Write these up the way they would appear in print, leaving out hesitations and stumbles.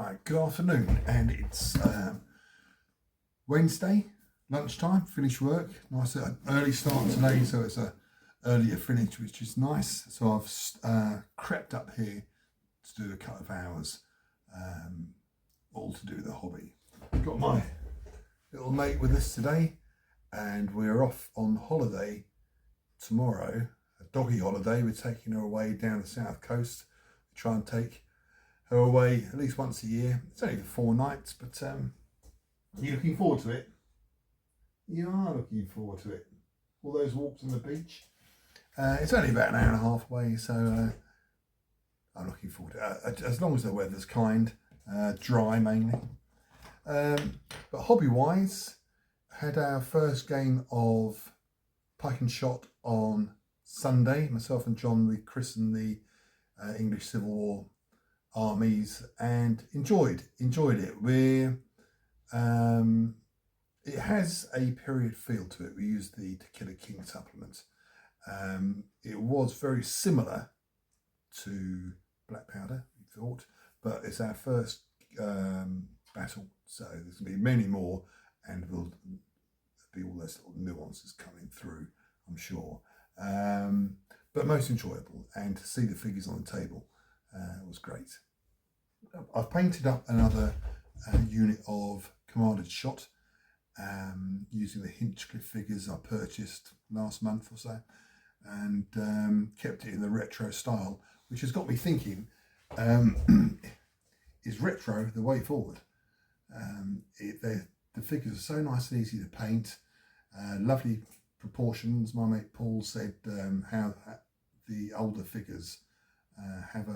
Right, good afternoon, and it's Wednesday, lunchtime, finished work. Nice early start today, so it's a earlier finish, which is nice. So I've crept up here to do a couple of hours, all to do with the hobby. I've got my little mate with us today, and we're off on holiday tomorrow, a doggy holiday. We're taking her away down the south coast. We try and take her away at least once a year. It's only for 4 nights, but are you looking forward to it? You are looking forward to it. All those walks on the beach. It's only about an hour and a half away, so I'm looking forward to it. As long as the weather's kind, dry mainly. But hobby-wise, had our first game of Pike and Shot on Sunday. Myself and John, we christened the English Civil War armies and enjoyed it. It has a period feel to it. We used the To Kill a King supplement. It was very similar to Black Powder, we thought, but it's our first battle, so there's going to be many more, and there'll be all those little nuances coming through, I'm sure. But most enjoyable, and to see the figures on the table was great. I've painted up another unit of Commanded Shot using the Hinchcliffe figures I purchased last month or so, and kept it in the retro style, which has got me thinking, is retro the way forward? The figures are so nice and easy to paint, lovely proportions. My mate Paul said how the older figures have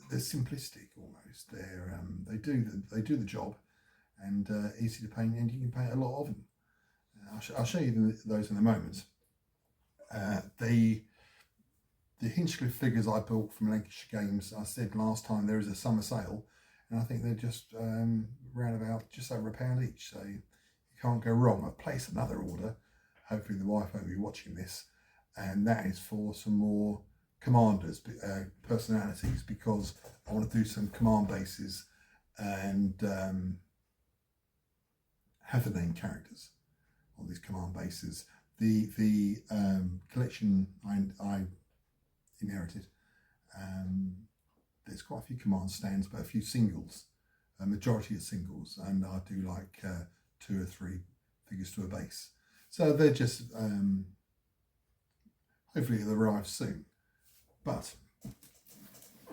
they're simplistic almost. They do the job, and easy to paint, and you can paint a lot of them. I'll show you those in a moment. The Hinchcliffe figures I bought from Lancashire Games, I said last time there is a summer sale, and I think they're just round about just over £1 each, so you can't go wrong. I've placed another order. Hopefully the wife won't be watching this, and that is for some more commanders, personalities, because I want to do some command bases and have the named characters on these command bases. The collection I inherited, there's quite a few command stands, but a few singles, a majority of singles, and I do like 2 or 3 figures to a base. So they're just hopefully they'll arrive soon. But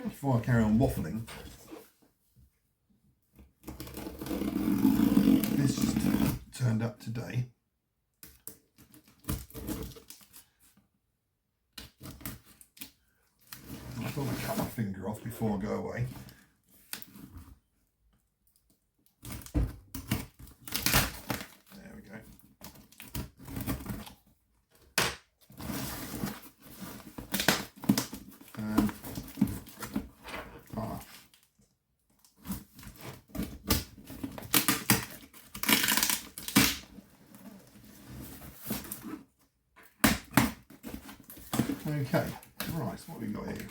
before I carry on waffling, this just turned up today. I thought I'd cut my finger off before I go away. There we go. Okay, right, so what have we got here?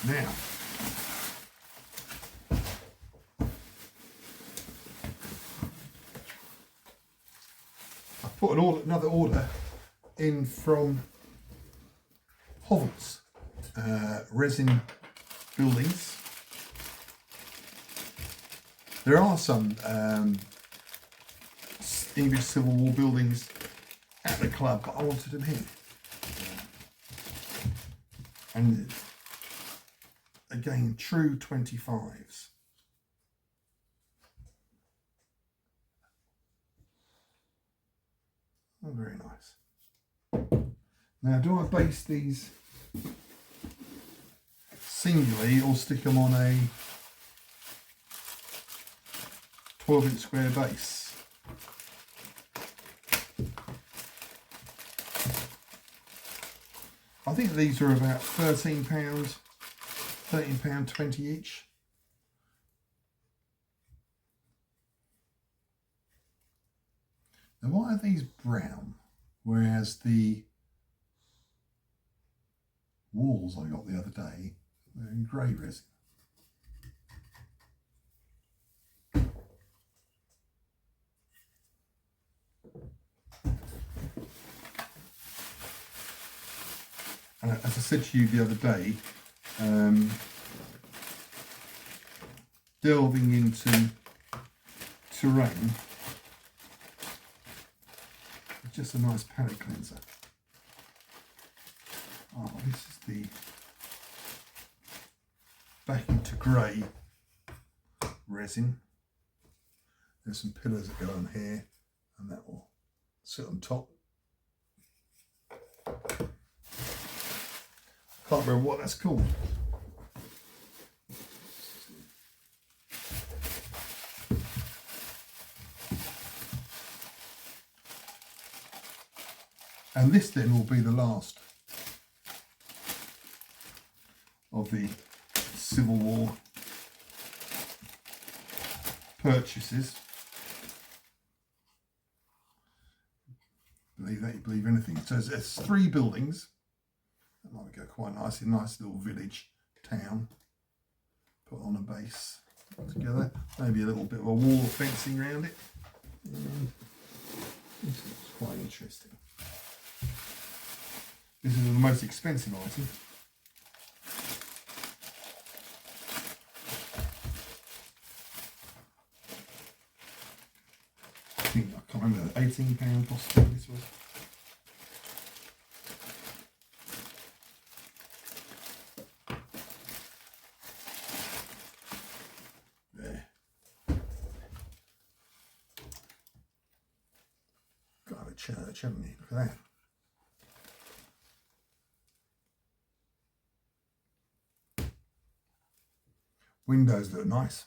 Now, I've put another order in from Hovels, resin buildings. There are some English Civil War buildings at the club, but I wanted them here. And again, true 25s. Oh, very nice. Now, do I base these singly or stick them on a 12-inch square base? I think these are about £13.20 each. Now why are these brown, whereas the walls I got the other day, they're in grey resin? And as I said to you the other day, delving into terrain is just a nice palette cleanser. Oh, this is the back into grey resin. There's some pillars that go on here, and that will sit on top. Can't remember what that's called. And this then will be the last of the Civil War purchases. Believe that, you believe anything. So there's 3 buildings. That might go quite nicely. Nice little village town. Put on a base together. Maybe a little bit of a wall of fencing around it. This is quite interesting. This is the most expensive item. I can't remember, £18 possibly this was. There. Got to have a church, haven't you? Look at that. Windows look nice.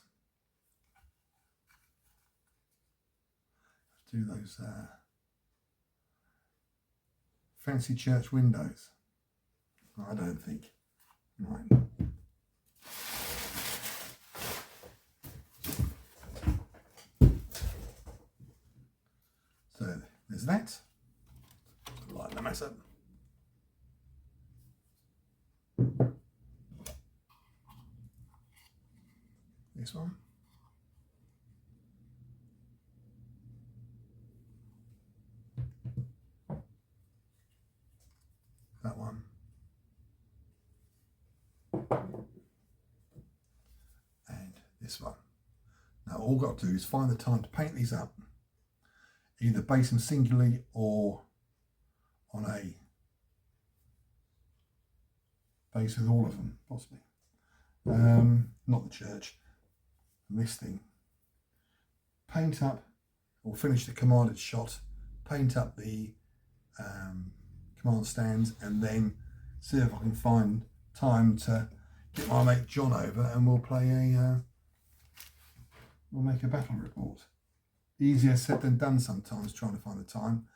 Do those fancy church windows. I don't think. Right. So there's that. Lighten the mess up. This one. That one. And this one. Now all I've got to do is find the time to paint these up. Either base them singularly or on a base with all of them, possibly. Not the church. This thing. Paint up, or finish the commanded shot, paint up the command stands, and then see if I can find time to get my mate John over, and we'll play we'll make a battle report. Easier said than done sometimes, trying to find the time,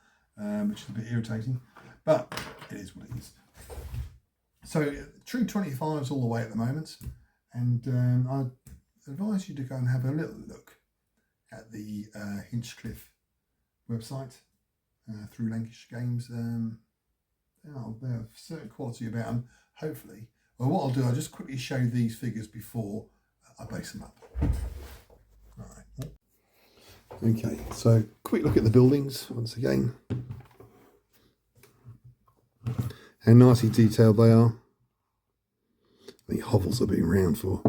which is a bit irritating, but it is what it is. So True 25s all the way at the moment, and I advise you to go and have a little look at the Hinchcliffe website through Lancashire Games. They have a certain quality about them, hopefully. Well, what I'll do, I'll just quickly show these figures before I base them up. Right. Okay, so quick look at the buildings once again. How nicely detailed they are. The hovels have been around for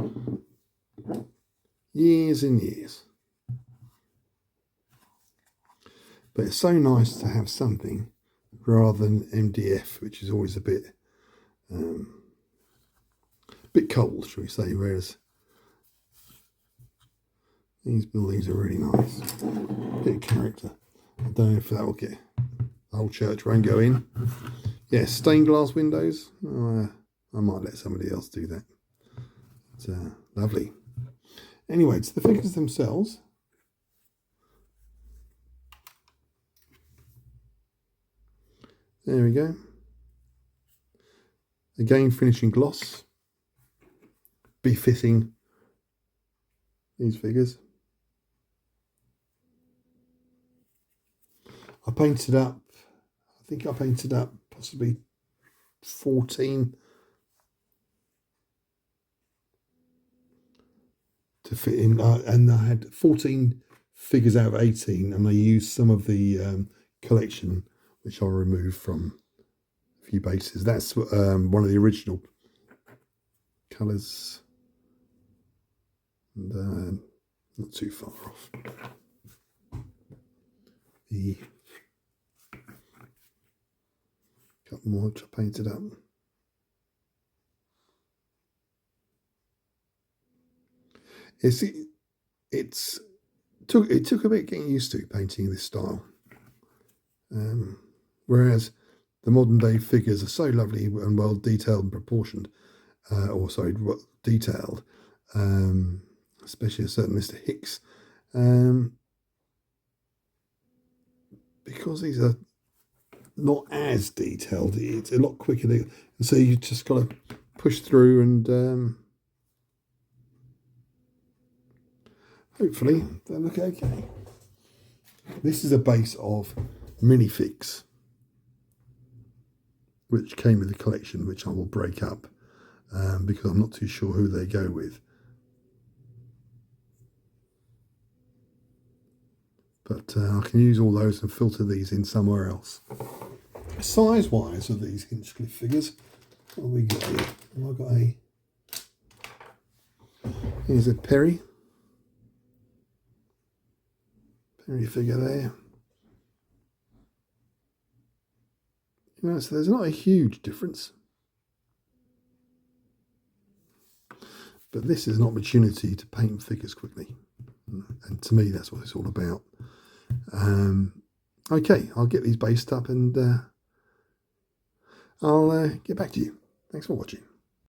years and years. But it's so nice to have something rather than MDF, which is always a bit cold, shall we say, whereas these buildings are really nice. Bit of character. I don't know if that will get, the whole church won't go in. Yeah, stained glass windows. I might let somebody else do that. It's lovely. Anyway, to the figures themselves. There we go. Again, finishing gloss. Befitting these figures. I painted up, I think I painted up possibly 14 to fit in, and I had 14 figures out of 18, and I used some of the collection, which I'll remove from a few bases. That's one of the original colours, and not too far off. The couple more which I painted up. It took a bit getting used to painting this style, whereas the modern day figures are so lovely and well detailed and proportioned, detailed, especially a certain Mr. Hicks, because these are not as detailed. It's a lot quicker, and so you just got to push through and hopefully they look okay. This is a base of minifigs, which came with the collection, which I will break up because I'm not too sure who they go with. But I can use all those and filter these in somewhere else. Size-wise of these Hinchcliffe figures, what have we got here? I've got here's a Perry figure there. You know, so there's not a huge difference. But this is an opportunity to paint figures quickly. And to me, that's what it's all about. Okay, I'll get these based up and I'll get back to you. Thanks for watching.